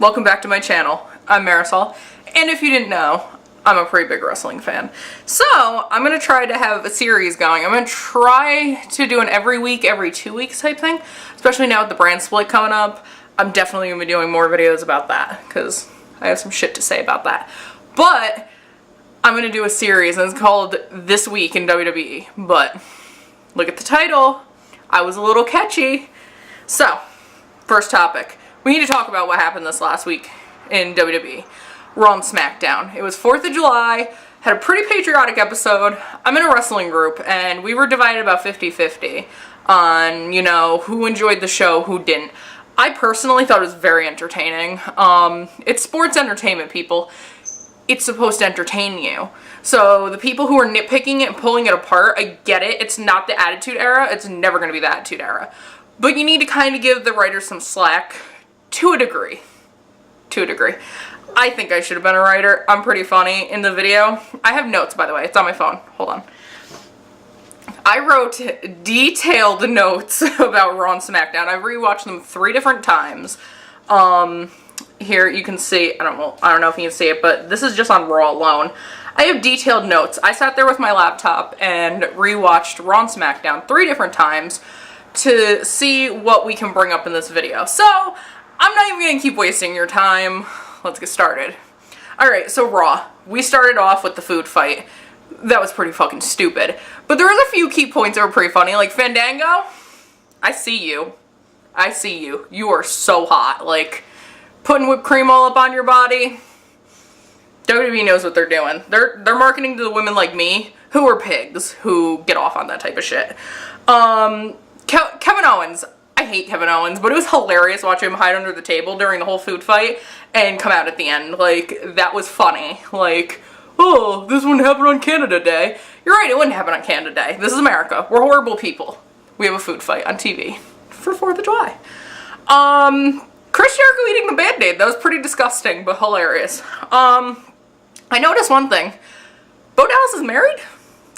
welcome back to my channel. I'm Marisol, and if you didn't know, I'm a pretty big wrestling fan. So, I'm going to try to have a series going. I'm going to try to do an every week, every 2 weeks type thing, especially now with the brand split coming up. I'm definitely going to be doing more videos about that, because I have some shit to say about that. But, I'm going to do a series, and it's called This Week in WWE. But, look at the title. I was a little catchy. So, first topic. We need to talk about what happened this last week in WWE. Raw and SmackDown. It was 4th of July, had a pretty patriotic episode. I'm in a wrestling group, and we were divided about 50-50 on, you know, who enjoyed the show, who didn't. I personally thought it was very entertaining. It's sports entertainment, people. It's supposed to entertain you. So the people who are nitpicking it and pulling it apart, I get it. It's not the Attitude Era. It's never going to be the Attitude Era. But you need to kind of give the writers some slack to a degree. To a degree. I think I should have been a writer. I'm pretty funny in the video. I have notes, by the way. It's on my phone. Hold on. I wrote detailed notes about Raw and SmackDown. I've rewatched them 3 different times. Here you can see, I don't know if you can see it, but this is just on Raw alone. I have detailed notes. I sat there with my laptop and rewatched Raw and SmackDown 3 different times to see what we can bring up in this video. So, I'm not even going to keep wasting your time. Let's get started. Alright, so Raw. We started off with the food fight. That was pretty fucking stupid. But there was a few key points that were pretty funny. Like, Fandango, I see you. I see you. You are so hot. Like, putting whipped cream all up on your body. WWE knows what they're doing. They're marketing to the women like me, who are pigs, who get off on that type of shit. Kevin Owens. I hate Kevin Owens, but it was hilarious watching him hide under the table during the whole food fight and come out at the end. Like, that was funny. Like, oh, this wouldn't happen on Canada Day. You're right, it wouldn't happen on Canada Day. This is America. We're horrible people. We have a food fight on TV for 4th of July. Chris Jericho eating the Band-Aid. That was pretty disgusting, but hilarious. I noticed one thing. Bo Dallas is married?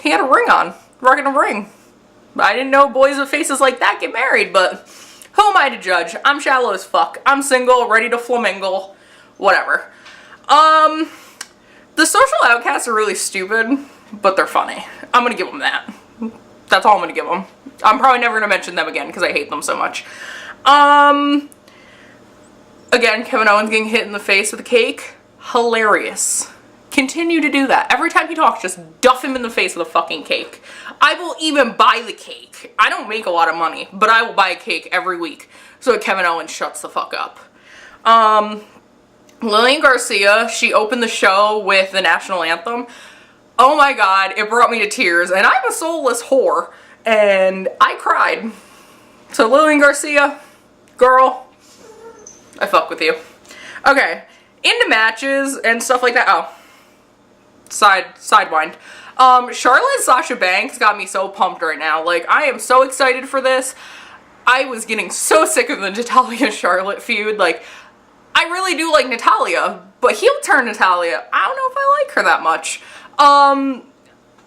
He had a ring on. Rocking a ring. I didn't know boys with faces like that get married, but who am I to judge? I'm shallow as fuck. I'm single, ready to flamingle, whatever. The social outcasts are really stupid, but they're funny. I'm gonna give them that. That's all I'm gonna give them. I'm probably never gonna mention them again because I hate them so much. Again, Kevin Owens getting hit in the face with a cake. Hilarious. Continue to do that. Every time he talks, just duff him in the face with a fucking cake. I will even buy the cake. I don't make a lot of money, but I will buy a cake every week so that Kevin Owens shuts the fuck up. Lillian Garcia, she opened the show with the national anthem. Oh my god, it brought me to tears, and I'm a soulless whore, and I cried. So Lillian Garcia, girl, I fuck with you. Okay, into matches and stuff like that. Oh. Sidewind. Charlotte and Sasha Banks got me so pumped right now. Like, I am so excited for this. I was getting so sick of the Natalya-Charlotte feud. Like, I really do like Natalya, but heel turn Natalya, I don't know if I like her that much. I'm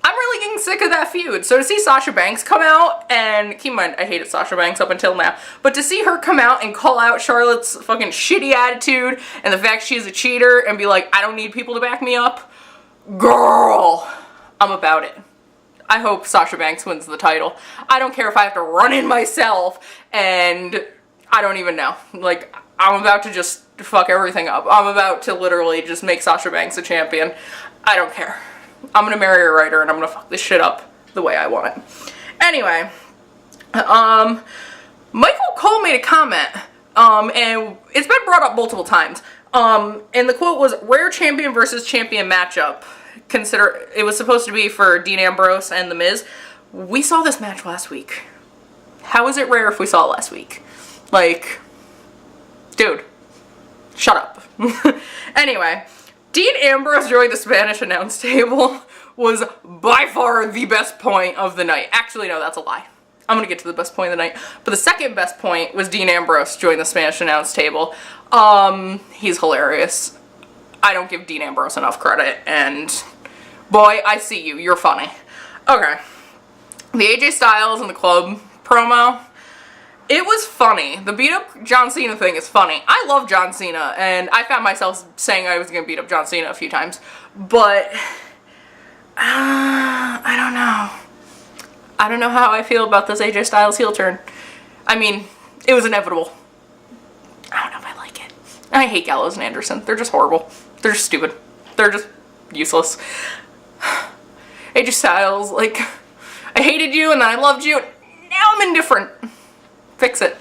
really getting sick of that feud. So to see Sasha Banks come out, and keep in mind, I hated Sasha Banks up until now, but to see her come out and call out Charlotte's fucking shitty attitude and the fact she's a cheater and be like, I don't need people to back me up. Girl, I'm about it. I hope Sasha Banks wins the title. I don't care if I have to run in myself, and I don't even know. Like, I'm about to just fuck everything up. I'm about to literally just make Sasha Banks a champion. I don't care. I'm gonna marry a writer, and I'm gonna fuck this shit up the way I want it. Anyway, Michael Cole made a comment, and it's been brought up multiple times. And the quote was, rare champion versus champion matchup. It was supposed to be for Dean Ambrose and The Miz. We saw this match last week. How is it rare if we saw it last week? Like, dude, shut up. Anyway, Dean Ambrose joining the Spanish announce table was by far the best point of the night. Actually, no, that's a lie. I'm gonna get to the best point of the night. But the second best point was Dean Ambrose joining the Spanish announce table. He's hilarious. I don't give Dean Ambrose enough credit, and boy, I see you. You're funny. Okay. The AJ Styles and the Club promo. It was funny. The beat up John Cena thing is funny. I love John Cena, and I found myself saying I was going to beat up John Cena a few times, but I don't know. I don't know how I feel about this AJ Styles heel turn. I mean, it was inevitable. I don't know if I like it. I hate Gallows and Anderson. They're just horrible. They're just stupid. They're just useless. AJ Styles, like, I hated you and then I loved you. Now I'm indifferent. Fix it.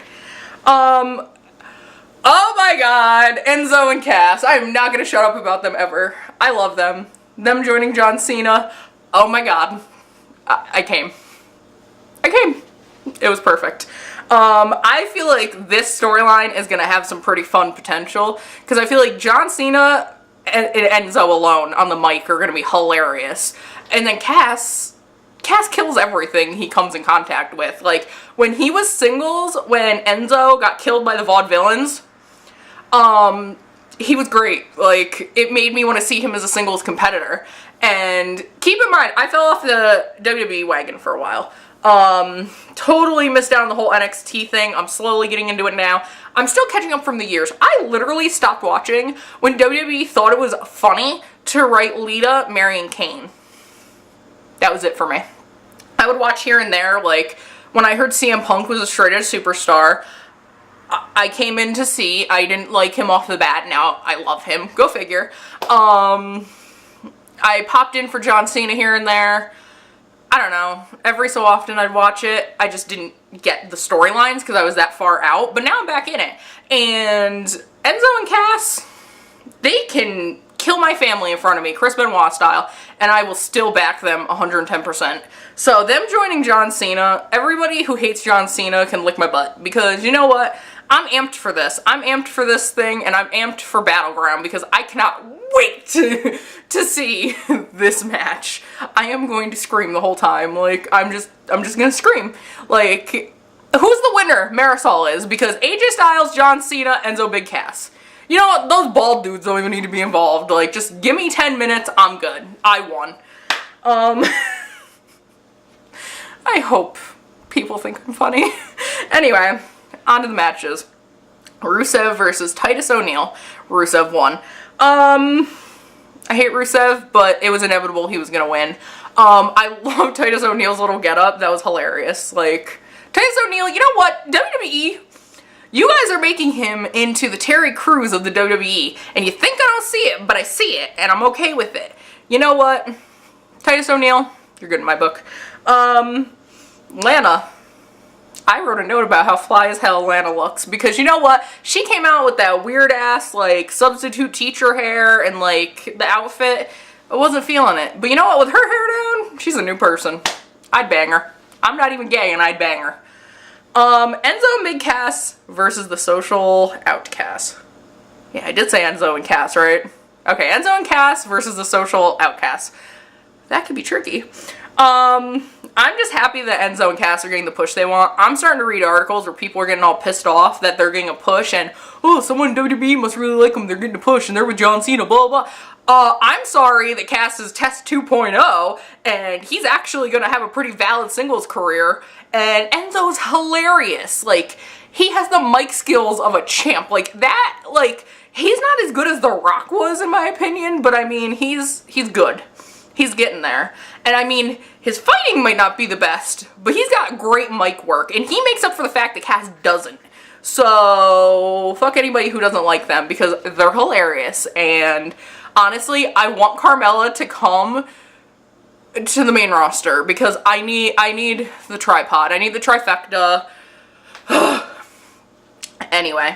Oh my god, Enzo and Cass. I am not gonna shut up about them ever. I love them. Them joining John Cena. Oh my god. I came. It was perfect. I feel like this storyline is gonna have some pretty fun potential, because I feel like John Cena and Enzo alone on the mic are gonna be hilarious. And then Cass kills everything he comes in contact with. Like, when he was singles, when Enzo got killed by the Vaudevillains, he was great. Like, it made me want to see him as a singles competitor. And keep in mind, I fell off the WWE wagon for a while. Totally missed out on the whole NXT thing. I'm slowly getting into it now. I'm still catching up from the years. I literally stopped watching when WWE thought it was funny to write Lita marrying Kane. That was it for me. I would watch here and there, like, when I heard CM Punk was a straight-edge superstar, I came in to see. I didn't like him off the bat. Now I love him. Go figure. I popped in for John Cena here and there. I don't know. Every so often I'd watch it. I just didn't get the storylines because I was that far out. But now I'm back in it. And Enzo and Cass, they can kill my family in front of me, Chris Benoit style, and I will still back them 110%. So them joining John Cena, everybody who hates John Cena can lick my butt, because you know what? I'm amped for this. I'm amped for this thing, and I'm amped for Battleground, because I cannot wait to see this match. I am going to scream the whole time. Like, I'm just gonna scream. Like, who's the winner? Marisol is, because AJ Styles, John Cena, Enzo Big Cass. You know what? Those bald dudes don't even need to be involved. Like, just give me 10 minutes, I'm good. I won. I hope people think I'm funny. Anyway, on to the matches. Rusev versus Titus O'Neil. Rusev won. I hate Rusev, but it was inevitable he was gonna win. I love Titus O'Neil's little getup. That was hilarious. Like, Titus O'Neil, you know what? WWE, you guys are making him into the Terry Crews of the WWE, and you think I don't see it, but I see it, and I'm okay with it. You know what? Titus O'Neil, you're good in my book. Lana. I wrote a note about how fly as hell Lana looks, because you know what? She came out with that weird ass, like, substitute teacher hair and, like, the outfit. I wasn't feeling it. But you know what? With her hair down, she's a new person. I'd bang her. I'm not even gay, and I'd bang her. Enzo and Big Cass versus the Social Outcasts. Yeah, I did say Enzo and Cass, right? Okay, Enzo and Cass versus the Social Outcasts. That could be tricky. I'm just happy that Enzo and Cass are getting the push they want. I'm starting to read articles where people are getting all pissed off that they're getting a push and, oh, someone in WWE must really like them, they're getting a push and they're with John Cena, blah, blah. I'm sorry that Cass is Test 2.0 and he's actually going to have a pretty valid singles career, and Enzo's hilarious. Like, he has the mic skills of a champ. Like, that, like, he's not as good as The Rock was, in my opinion, but I mean, he's good. He's getting there. And I mean, his fighting might not be the best, but he's got great mic work, and he makes up for the fact that Cass doesn't. So, fuck anybody who doesn't like them, because they're hilarious. And honestly, I want Carmella to come to the main roster, because I need the tripod. I need the trifecta. Anyway,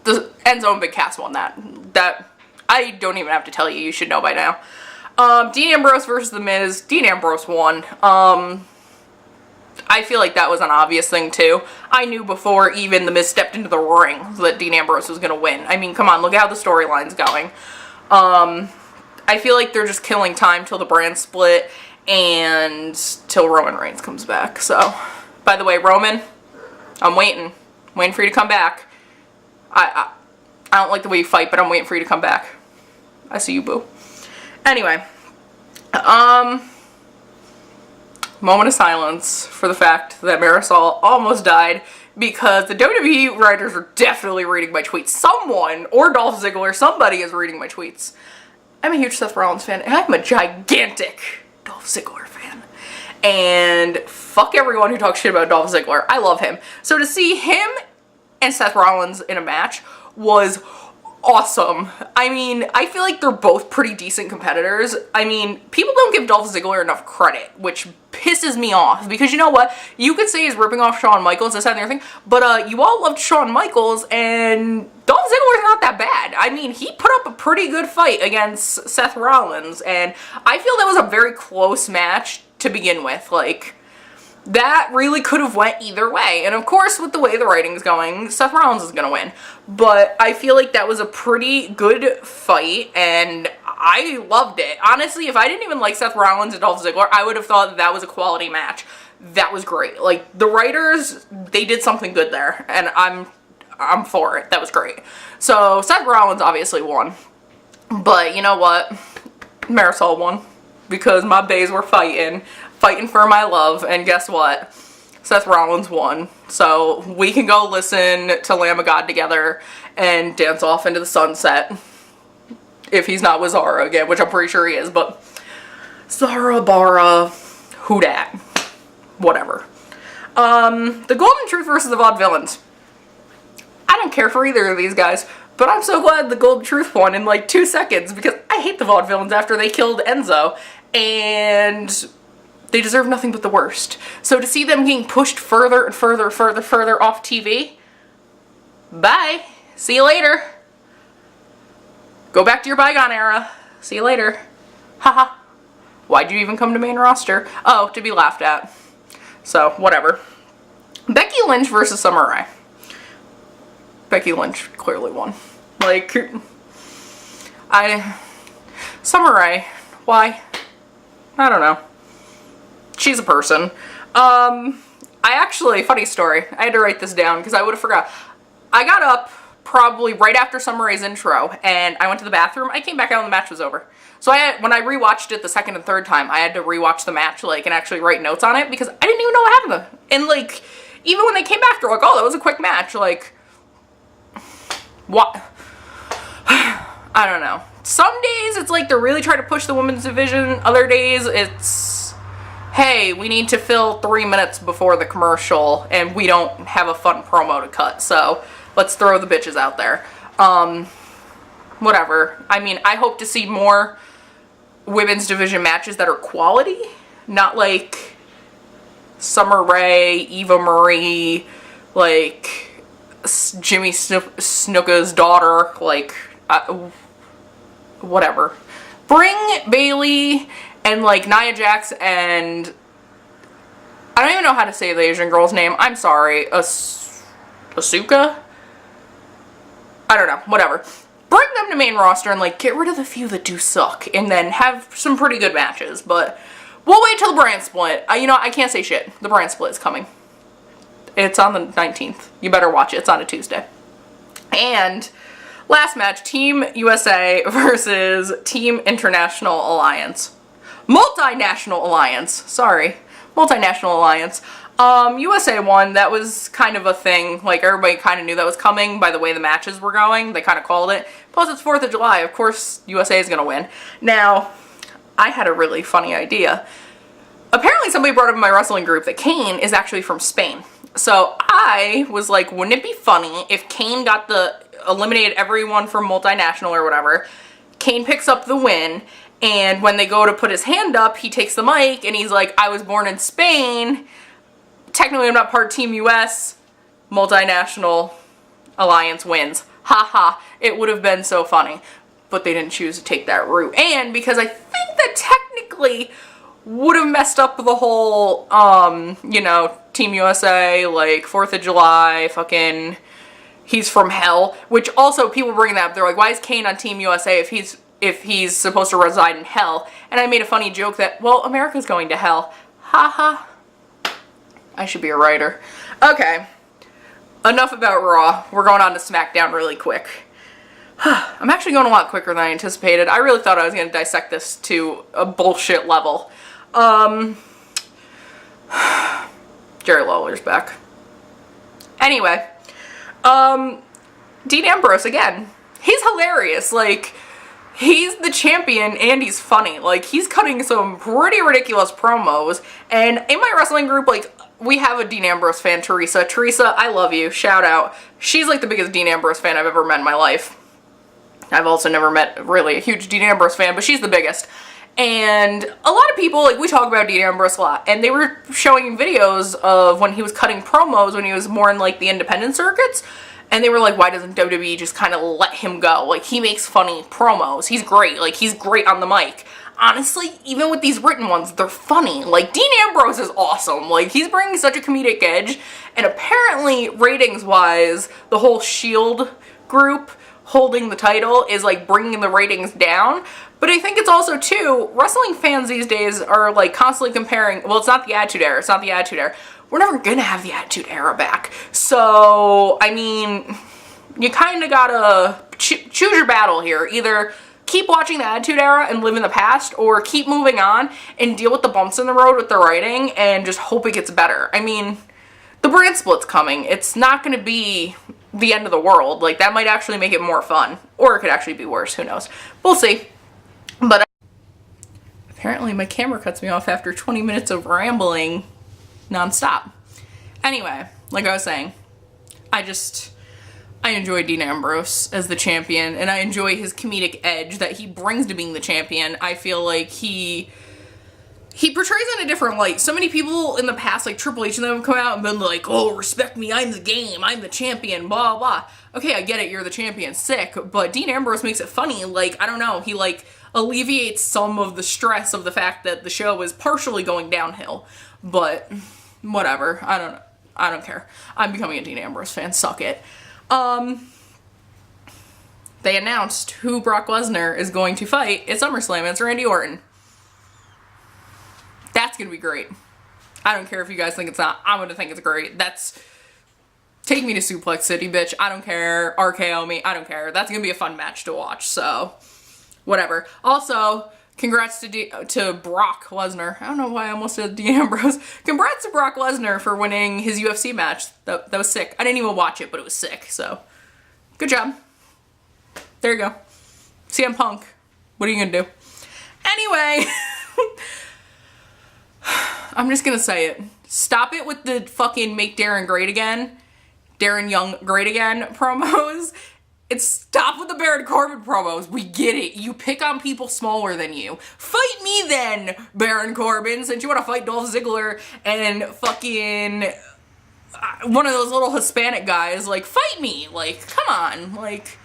the Enzo and Big Cass won that. That, I don't even have to tell you. You should know by now. Dean Ambrose versus The Miz. Dean Ambrose won. I feel like that was an obvious thing too. I knew before even The Miz stepped into the ring that Dean Ambrose was gonna win. I mean, come on, look at how the storyline's going. I feel like they're just killing time till the brand split and till Roman Reigns comes back. So, by the way, Roman, I'm waiting for you to come back. I don't like the way you fight, but I'm waiting for you to come back. I see you, boo. Anyway, moment of silence for the fact that Marisol almost died because the WWE writers are definitely reading my tweets. Someone, or Dolph Ziggler, somebody is reading my tweets. I'm a huge Seth Rollins fan, and I'm a gigantic Dolph Ziggler fan. And fuck everyone who talks shit about Dolph Ziggler. I love him. So to see him and Seth Rollins in a match was awesome. I mean, I feel like they're both pretty decent competitors. I mean, people don't give Dolph Ziggler enough credit, which pisses me off, because you know what? You could say he's ripping off Shawn Michaels, this, that, and everything, but you all loved Shawn Michaels, and Dolph Ziggler's not that bad. I mean, he put up a pretty good fight against Seth Rollins, and I feel that was a very close match to begin with. Like, that really could have went either way. And of course, with the way the writing's going, Seth Rollins is going to win. But I feel like that was a pretty good fight, and I loved it. Honestly, if I didn't even like Seth Rollins and Dolph Ziggler, I would have thought that was a quality match. That was great. Like, the writers, they did something good there, and I'm for it. That was great. So, Seth Rollins obviously won. But you know what? Marisol won. Because my bays were fighting for my love, and guess what? Seth Rollins won. So we can go listen to Lamb of God together and dance off into the sunset. If he's not with Zara again, which I'm pretty sure he is, but Zara, Bara, who dat? Whatever. The Golden Truth versus the Vaudevillains. I don't care for either of these guys, but I'm so glad the Golden Truth won in like 2 seconds, because I hate the Vaudevillains after they killed Enzo, and they deserve nothing but the worst. So to see them getting pushed further and further off TV, bye. See you later. Go back to your bygone era. See you later. Haha. Why'd you even come to main roster? Oh, to be laughed at. So, whatever. Becky Lynch versus Summer Rae. Becky Lynch clearly won. Like, Summer Rae, why? I don't know. She's a person. Funny story, I had to write this down because I would have forgot. I got up probably right after Summer Rae's intro, and I went to the bathroom. I came back out and the match was over. So when I rewatched it the second and third time, I had to rewatch the match, like, and actually write notes on it, because I didn't even know what happened. And, like, even when they came back, they're like, oh, that was a quick match. Like, what? I don't know. Some days it's like they're really trying to push the women's division. Other days it's, hey, we need to fill 3 minutes before the commercial and we don't have a fun promo to cut, so let's throw the bitches out there. Whatever. I mean, I hope to see more women's division matches that are quality, not like Summer Rae, Eva Marie, like Jimmy Snuka's daughter, like, whatever. Bring Bailey and, like, Nia Jax and, I don't even know how to say the Asian girl's name. I'm sorry. Asuka? I don't know. Whatever. Bring them to main roster and, like, get rid of the few that do suck, and then have some pretty good matches. But we'll wait till the brand split. You know, I can't say shit. The brand split is coming. It's on the 19th. You better watch it. It's on a Tuesday. And last match, Team USA versus Team International Alliance. Multinational Alliance. Sorry. Multinational Alliance. USA won. That was kind of a thing. Like, everybody kind of knew that was coming by the way the matches were going. They kind of called it. Plus, it's 4th of July. Of course, USA is going to win. Now, I had a really funny idea. Apparently, somebody brought up in my wrestling group that Kane is actually from Spain. So, I was like, wouldn't it be funny if Kane eliminated everyone from multinational or whatever, Kane picks up the win, and when they go to put his hand up, he takes the mic, and he's like, I was born in Spain, technically I'm not part of Team US, multinational alliance wins. Haha, it would have been so funny. But they didn't choose to take that route. And because I think that technically would have messed up the whole, you know, Team USA, like, 4th of July, fucking, he's from hell. Which also, people bring that up. They're like, why is Kane on Team USA if he's supposed to reside in hell? And I made a funny joke that, well, America's going to hell. Haha. I should be a writer. Okay. Enough about Raw. We're going on to SmackDown really quick. I'm actually going a lot quicker than I anticipated. I really thought I was going to dissect this to a bullshit level. Jerry Lawler's back. Anyway, Dean Ambrose again. He's hilarious. Like, he's the champion and he's funny. Like, he's cutting some pretty ridiculous promos. And in my wrestling group, like, we have a Dean Ambrose fan, Teresa. Teresa, I love you. Shout out. She's like the biggest Dean Ambrose fan I've ever met in my life. I've also never met really a huge Dean Ambrose fan, but she's the biggest. And a lot of people, like, we talk about Dean Ambrose a lot, and they were showing videos of when he was cutting promos when he was more in, like, the independent circuits, and they were like, why doesn't WWE just kind of let him go? Like, he makes funny promos. He's great. Like, he's great on the mic. Honestly, even with these written ones, they're funny. Like, Dean Ambrose is awesome. Like, he's bringing such a comedic edge, and apparently, ratings-wise, the whole Shield group holding the title is, like, bringing the ratings down. But I think it's also, too, wrestling fans these days are, like, constantly comparing, well, it's not the Attitude Era, it's not the Attitude Era. We're never gonna have the Attitude Era back. So, I mean, you kind of gotta choose your battle here. Either keep watching the Attitude Era and live in the past, or keep moving on and deal with the bumps in the road with the writing and just hope it gets better. I mean, the brand split's coming. It's not gonna be the end of the world. Like, that might actually make it more fun. Or it could actually be worse, who knows. We'll see. But apparently my camera cuts me off after 20 minutes of rambling nonstop. Anyway, like I was saying, I enjoy Dean Ambrose as the champion, and I enjoy his comedic edge that he brings to being the champion. I feel like he portrays it in a different light. So many people in the past, like Triple H and them, have come out and been like, oh, respect me, I'm the game, I'm the champion, blah, blah. Okay, I get it, you're the champion, sick, but Dean Ambrose makes it funny. Like, I don't know, he, like, alleviates some of the stress of the fact that the show is partially going downhill. But, whatever, I don't care. I'm becoming a Dean Ambrose fan, suck it. They announced who Brock Lesnar is going to fight at SummerSlam. It's Randy Orton. That's gonna be great. I don't care if you guys think it's not. I'm gonna think it's great. Take me to Suplex City, bitch. I don't care. RKO me. I don't care. That's gonna be a fun match to watch, so whatever. Also, congrats to Brock Lesnar. I don't know why I almost said Dean Ambrose. Congrats to Brock Lesnar for winning his UFC match. That was sick. I didn't even watch it, but it was sick, so good job. There you go. CM Punk. What are you gonna do? Anyway, I'm just gonna say it. Stop it with the fucking make Darren great again, Darren Young great again promos. Stop with the Baron Corbin promos. We get it. You pick on people smaller than you. Fight me then, Baron Corbin, since you want to fight Dolph Ziggler and fucking one of those little Hispanic guys. Like, fight me. Like, come on. Like,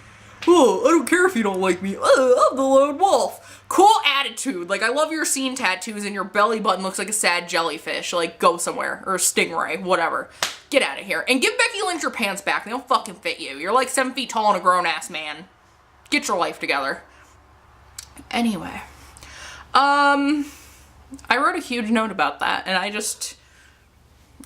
oh, I don't care if you don't like me. I'm the lone wolf. Cool attitude. Like, I love your scene tattoos and your belly button looks like a sad jellyfish. Like, go somewhere. Or a stingray. Whatever. Get out of here. And give Becky Lynch your pants back. They don't fucking fit you. You're like 7 feet tall and a grown-ass man. Get your life together. Anyway. I wrote a huge note about that, and I just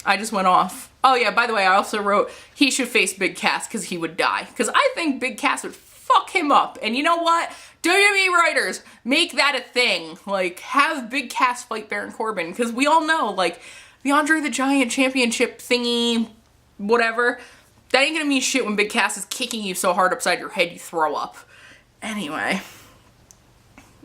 went off. Oh yeah, by the way, I also wrote he should face Big Cass because he would die. Because I think Big Cass would fuck him up. And you know what? WWE writers, make that a thing. Like, have Big Cass fight Baron Corbin. Because we all know, like, the Andre the Giant championship thingy, whatever, that ain't gonna mean shit when Big Cass is kicking you so hard upside your head you throw up. Anyway.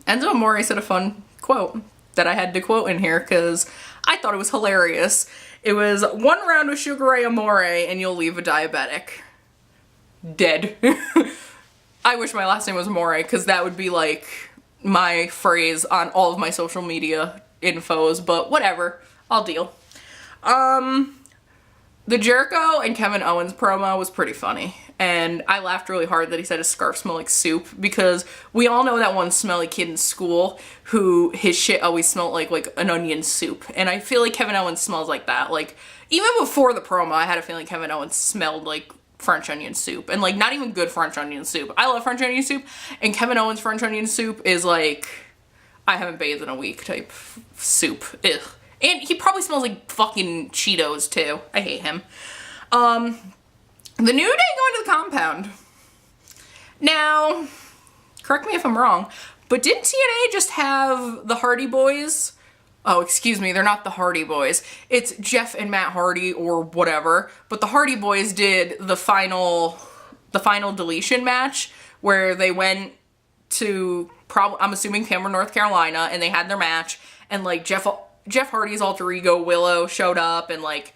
Enzo Amore said a fun quote that I had to quote in here because I thought it was hilarious. It was, 1 round with Sugar Ray Amore and you'll leave a diabetic. Dead. I wish my last name was Amore because that would be like my phrase on all of my social media infos, but whatever. I'll deal. The Jericho and Kevin Owens promo was pretty funny, and I laughed really hard that he said his scarf smelled like soup, because we all know that one smelly kid in school who his shit always smelled like an onion soup, and I feel like Kevin Owens smells like that. Like, even before the promo, I had a feeling Kevin Owens smelled like French onion soup, and like, not even good French onion soup. I love French onion soup, and Kevin Owens French onion soup is like, I haven't bathed in a week type soup. Ugh. And he probably smells like fucking Cheetos, too. I hate him. The New Day going to the compound. Now, correct me if I'm wrong, but didn't TNA just have the Hardy Boys Oh, excuse me, they're not the Hardy Boys. It's Jeff and Matt Hardy or whatever. But the Hardy Boys did the final deletion match where they went to I'm assuming Cameron, North Carolina, and they had their match, and like Jeff Hardy's alter ego Willow showed up, and like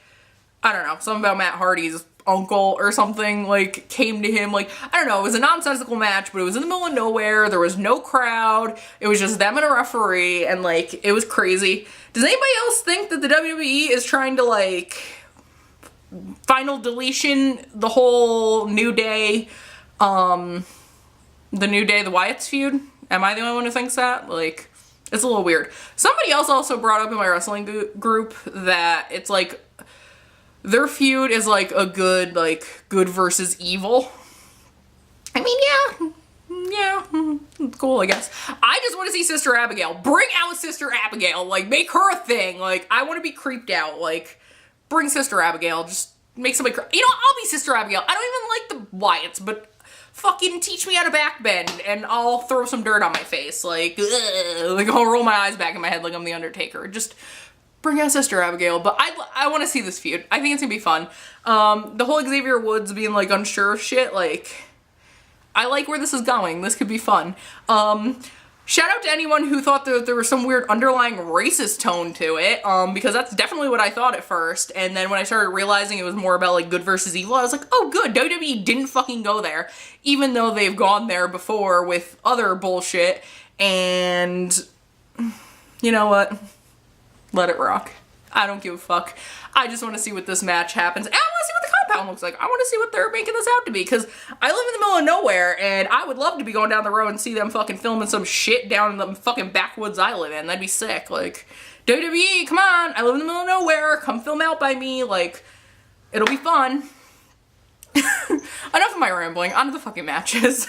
I don't know, something about Matt Hardy's uncle or something like came to him. Like I don't know, it was a nonsensical match, but it was in the middle of nowhere. There was no crowd. It was just them and a referee, and like it was crazy. Does anybody else think that the WWE is trying to like final deletion the whole New Day, the Wyatts feud? Am I the only one who thinks that? Like, it's a little weird. Somebody else also brought up in my wrestling group that it's like their feud is like a good versus evil. I mean, yeah, it's cool, I guess. I just want to see Sister Abigail. Bring out Sister Abigail. Like, make her a thing. Like, I want to be creeped out. Like, bring Sister Abigail. Just make somebody You know, I'll be Sister Abigail. I don't even like the Wyatts, but fucking teach me how to backbend and I'll throw some dirt on my face. Like, I'll roll my eyes back in my head like I'm the Undertaker. Just bring out Sister Abigail. But I want to see this feud. I think it's gonna be fun. The whole Xavier Woods being like unsure of shit, like, I like where this is going. This could be fun. Shout out to anyone who thought that there was some weird underlying racist tone to it, because that's definitely what I thought at first, and then when I started realizing it was more about, like, good versus evil, I was like, oh, good, WWE didn't fucking go there, even though they've gone there before with other bullshit, and you know what? Let it rock. I don't give a fuck. I just want to see what this match happens. And I want to see what the compound looks like. I want to see what they're making this out to be, because I live in the middle of nowhere, and I would love to be going down the road and see them fucking filming some shit down in the fucking backwoods I live in. That'd be sick. Like, WWE, come on. I live in the middle of nowhere. Come film out by me. Like, it'll be fun. Enough of my rambling. On to the fucking matches.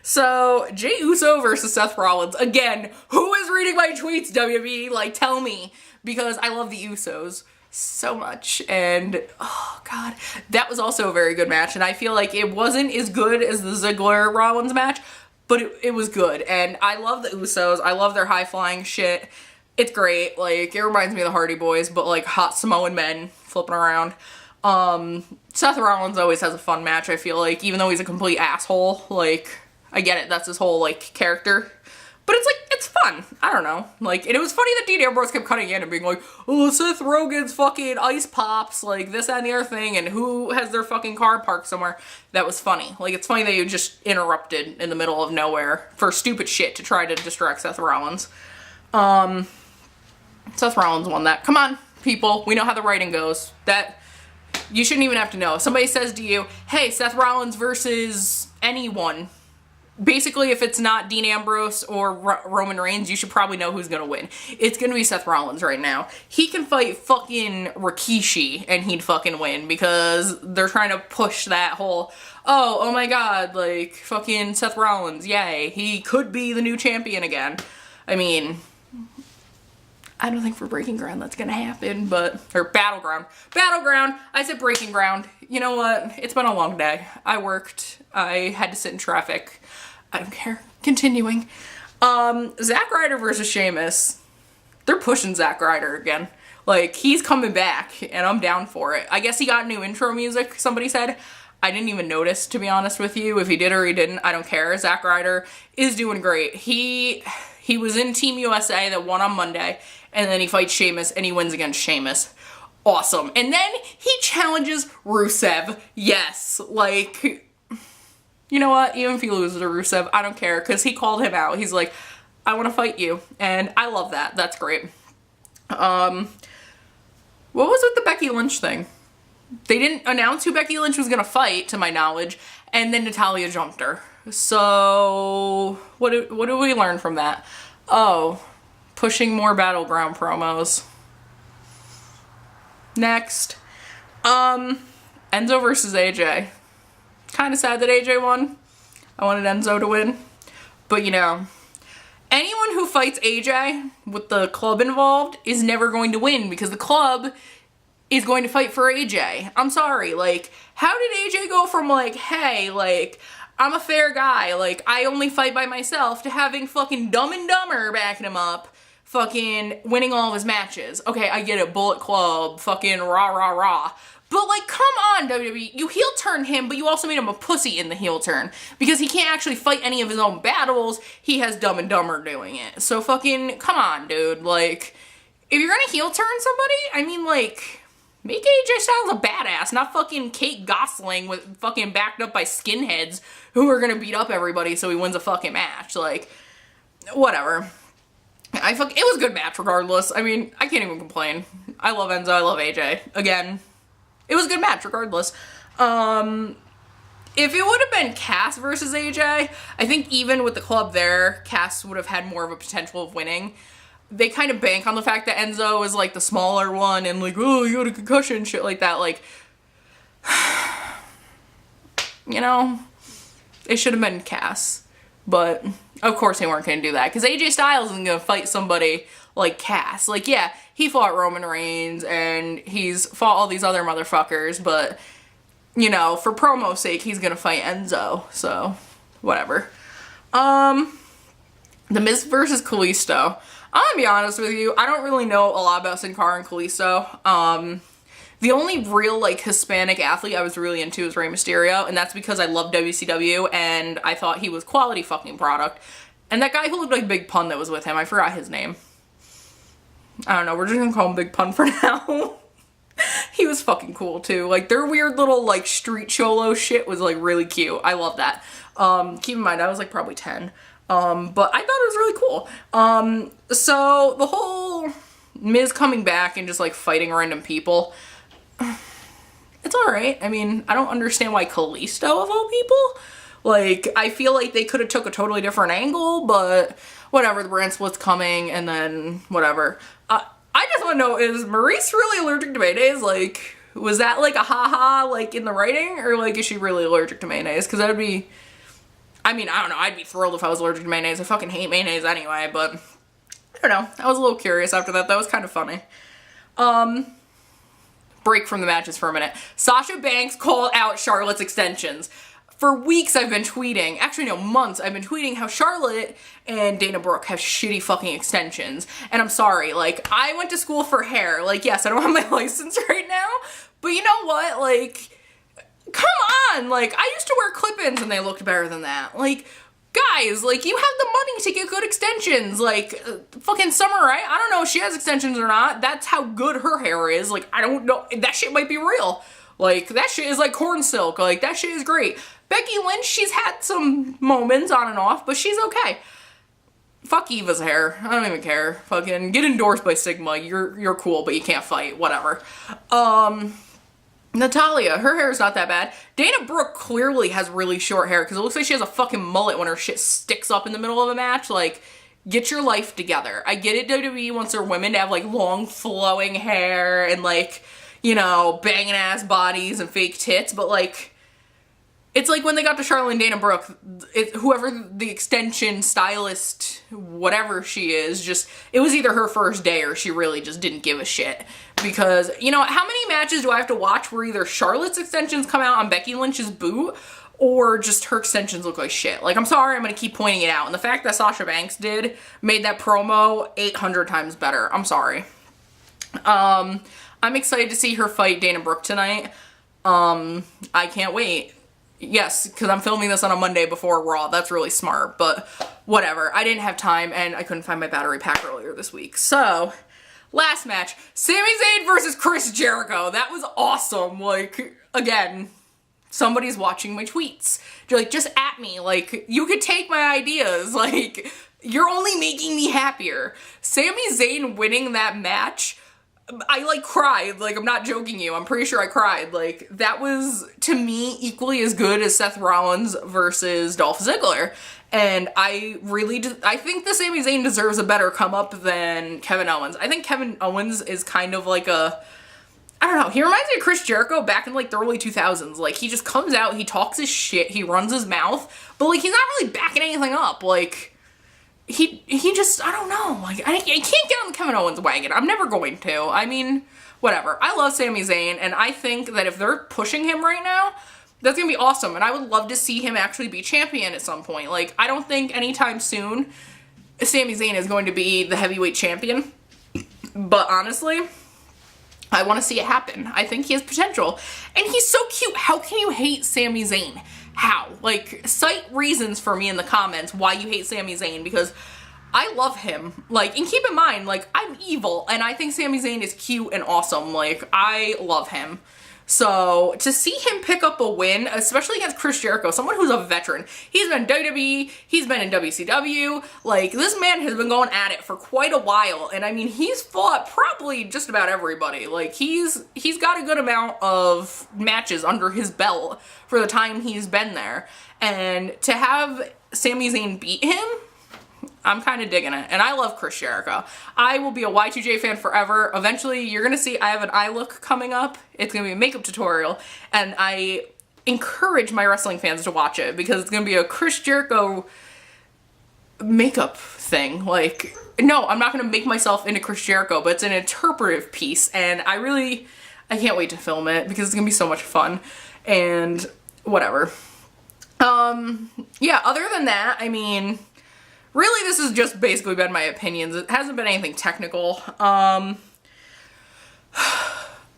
So, Jey Uso versus Seth Rollins. Again, who is reading my tweets, WWE? Like, tell me. Because I love the Usos so much, and oh god, that was also a very good match, and I feel like it wasn't as good as the Ziggler-Rollins match, but it was good, and I love the Usos. I love their high-flying shit. It's great. Like, it reminds me of the Hardy Boys, but like hot Samoan men flipping around. Seth Rollins always has a fun match, I feel like, even though he's a complete asshole. Like, I get it, that's his whole like character. But it's like, it's fun. I don't know. Like, and it was funny that Dean Ambrose kept cutting in and being like, oh, Seth Rogen's fucking ice pops, like this, that, and the other thing, and who has their fucking car parked somewhere. That was funny. Like, it's funny that you just interrupted in the middle of nowhere for stupid shit to try to distract Seth Rollins. Seth Rollins won that. Come on, people. We know how the writing goes. That, you shouldn't even have to know. If somebody says to you, hey, Seth Rollins versus anyone, basically, if it's not Dean Ambrose or Roman Reigns, you should probably know who's gonna win. It's gonna be Seth Rollins right now. He can fight fucking Rikishi and he'd fucking win, because they're trying to push that whole, oh my god, like, fucking Seth Rollins, yay. He could be the new champion again. I mean, I don't think for Breaking Ground that's gonna happen, but, or Battleground. Battleground! I said Breaking Ground. You know what? It's been a long day. I worked. I had to sit in traffic. I don't care. Continuing. Zack Ryder versus Sheamus. They're pushing Zack Ryder again. Like, he's coming back, and I'm down for it. I guess he got new intro music, somebody said. I didn't even notice, to be honest with you. If he did or he didn't, I don't care. Zack Ryder is doing great. He was in Team USA that won on Monday, and then he fights Sheamus, and he wins against Sheamus. Awesome. And then he challenges Rusev. Yes. Like, you know what? Even if he loses to Rusev, I don't care, because he called him out. He's like, I want to fight you. And I love that. That's great. What was with the Becky Lynch thing? They didn't announce who Becky Lynch was going to fight, to my knowledge, and then Natalya jumped her. So, what do we learn from that? Oh, pushing more Battleground promos. Next. Enzo versus AJ. Kind of sad that AJ won. I wanted Enzo to win. But, you know, anyone who fights AJ with the club involved is never going to win, because the club is going to fight for AJ. I'm sorry. Like, how did AJ go from, like, hey, like, I'm a fair guy, like, I only fight by myself, to having fucking Dumb and Dumber backing him up, fucking winning all of his matches. Okay, I get it, Bullet Club, fucking rah, rah, rah. But, like, come on, WWE. You heel turned him, but you also made him a pussy in the heel turn. Because he can't actually fight any of his own battles. He has Dumb and Dumber doing it. So fucking, come on, dude. Like, if you're gonna heel turn somebody, I mean, like, make AJ Styles a badass, not fucking Kate Gosling with fucking backed up by skinheads who are gonna beat up everybody so he wins a fucking match. Like, whatever. It was a good match regardless. I mean, I can't even complain. I love Enzo, I love AJ. Again, it was a good match regardless. If it would have been Cass versus AJ, I think even with the club there, Cass would have had more of a potential of winning. They kind of bank on the fact that Enzo is like the smaller one and like, oh, you got a concussion, shit like that. Like, you know, it should have been Cass. But, of course they weren't going to do that. Because AJ Styles isn't going to fight somebody like Cass. Like, yeah, he fought Roman Reigns and he's fought all these other motherfuckers. But, you know, for promo's sake, he's going to fight Enzo. So, whatever. The Miz versus Kalisto. I'm going to be honest with you. I don't really know a lot about Sin Cara and Kalisto. The only real, like, Hispanic athlete I was really into is Rey Mysterio, and that's because I love WCW, and I thought he was quality fucking product. And that guy who looked like Big Pun that was with him, I forgot his name. I don't know, we're just gonna call him Big Pun for now. He was fucking cool, too. Like, their weird little, like, street cholo shit was, like, really cute. I love that. Keep in mind, I was, like, probably 10. But I thought it was really cool. So, the whole Miz coming back and just, like, fighting random people, it's alright. I mean, I don't understand why Kalisto of all people. Like, I feel like they could have took a totally different angle, but whatever, the brand split's coming, and then whatever. I just want to know, is Maurice really allergic to mayonnaise? Like, was that like a haha, like, in the writing? Or, like, is she really allergic to mayonnaise? Because that would be, I mean, I don't know, I'd be thrilled if I was allergic to mayonnaise. I fucking hate mayonnaise anyway, but I don't know. I was a little curious after that. That was kind of funny. Break from the matches for a minute. Sasha Banks called out Charlotte's extensions. For weeks I've been tweeting, actually no, months, I've been tweeting how Charlotte and Dana Brooke have shitty fucking extensions. And I'm sorry, like, I went to school for hair. Like, yes, I don't have my license right now, but you know what? Like, come on! Like, I used to wear clip-ins and they looked better than that. Like, guys, like, you have the money to get good extensions. Like, fucking Summer Rae, I don't know if she has extensions or not. That's how good her hair is. Like, I don't know. That shit might be real. Like, that shit is like corn silk. Like, that shit is great. Becky Lynch, she's had some moments on and off, but she's okay. Fuck Eva's hair. I don't even care. Fucking get endorsed by Sigma. You're cool, but you can't fight. Whatever. Natalya, her hair is not that bad. Dana Brooke clearly has really short hair because it looks like she has a fucking mullet when her shit sticks up in the middle of a match. Like, get your life together. I get it, WWE wants their women to have, like, long flowing hair and, like, you know, banging ass bodies and fake tits, but, like, it's like when they got to Charlotte and Dana Brooke, whoever the extension stylist, whatever she is, just, it was either her first day or she really just didn't give a shit. Because, you know, how many matches do I have to watch where either Charlotte's extensions come out on Becky Lynch's boot or just her extensions look like shit? Like, I'm sorry, I'm gonna keep pointing it out. And the fact that Sasha Banks made that promo 800 times better. I'm sorry. I'm excited to see her fight Dana Brooke tonight. I can't wait. Yes, because I'm filming this on a Monday before Raw. That's really smart, but whatever. I didn't have time, and I couldn't find my battery pack earlier this week. So, last match. Sami Zayn versus Chris Jericho. That was awesome. Like, again, somebody's watching my tweets. You're like, just at me. Like, you could take my ideas. Like, you're only making me happier. Sami Zayn winning that match, I, like, cried. Like, I'm not joking you. I'm pretty sure I cried. Like, that was, to me, equally as good as Seth Rollins versus Dolph Ziggler. And I think the Sami Zayn deserves a better come-up than Kevin Owens. I think Kevin Owens is kind of like a, I don't know, he reminds me of Chris Jericho back in, like, the early 2000s. Like, he just comes out, he talks his shit, he runs his mouth, but, like, he's not really backing anything up. Like, he just, I don't know, like, I can't get on the Kevin Owens wagon. I'm never going to. I mean, whatever. I love Sami Zayn, and I think that if they're pushing him right now, that's gonna be awesome, and I would love to see him actually be champion at some point. Like, I don't think anytime soon Sami Zayn is going to be the heavyweight champion. But honestly, I want to see it happen. I think he has potential. And he's so cute. How can you hate Sami Zayn? How? Like, cite reasons for me in the comments why you hate Sami Zayn, because I love him. Like, and keep in mind, like, I'm evil, and I think Sami Zayn is cute and awesome. Like, I love him. So, to see him pick up a win, especially against Chris Jericho, someone who's a veteran. He's been in WWE, he's been in WCW, like, this man has been going at it for quite a while, and I mean, he's fought probably just about everybody. Like, he's got a good amount of matches under his belt for the time he's been there, and to have Sami Zayn beat him, I'm kind of digging it. And I love Chris Jericho. I will be a Y2J fan forever. Eventually, you're going to see I have an eye look coming up. It's going to be a makeup tutorial. And I encourage my wrestling fans to watch it because it's going to be a Chris Jericho makeup thing. Like, no, I'm not going to make myself into Chris Jericho, but it's an interpretive piece. And I can't wait to film it because it's going to be so much fun. And whatever. Yeah, other than that, I mean, really, this has just basically been my opinions. It hasn't been anything technical. The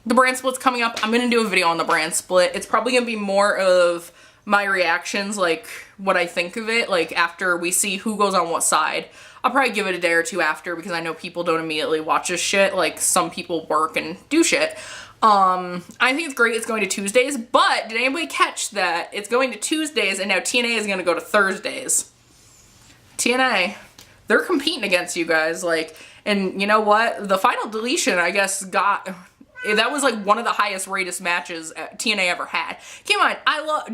brand split's coming up. I'm gonna do a video on the brand split. It's probably gonna be more of my reactions, like what I think of it, like after we see who goes on what side. I'll probably give it a day or two after because I know people don't immediately watch this shit. Like, some people work and do shit. I think it's great it's going to Tuesdays, but did anybody catch that it's going to Tuesdays and now TNA is gonna go to Thursdays? TNA, they're competing against you guys, like, and you know what? The Final Deletion, I guess, that was like one of the highest rated matches TNA ever had. Keep in mind,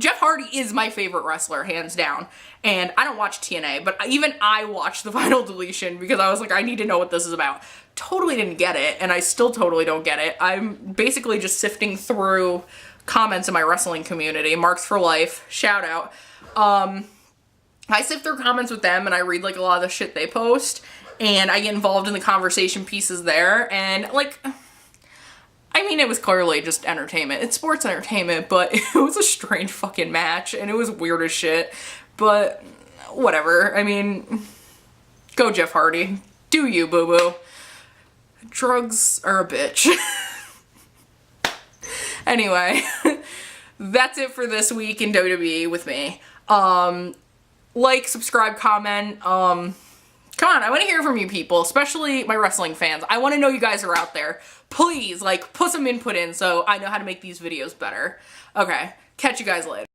Jeff Hardy is my favorite wrestler, hands down, and I don't watch TNA, but even I watched the Final Deletion because I was like, I need to know what this is about. Totally didn't get it, and I still totally don't get it. I'm basically just sifting through comments in my wrestling community, Marks for Life, shout out. I sift through comments with them and I read like a lot of the shit they post and I get involved in the conversation pieces there, and like, I mean, it was clearly just entertainment. It's sports entertainment, but it was a strange fucking match and it was weird as shit, but whatever. I mean, go Jeff Hardy. Do you, boo-boo. Drugs are a bitch. Anyway, that's it for this week in WWE with me. Like, subscribe, comment, come on, I want to hear from you people, especially my wrestling fans. I want to know you guys are out there. Please, like, put some input in so I know how to make these videos better. Okay, catch you guys later.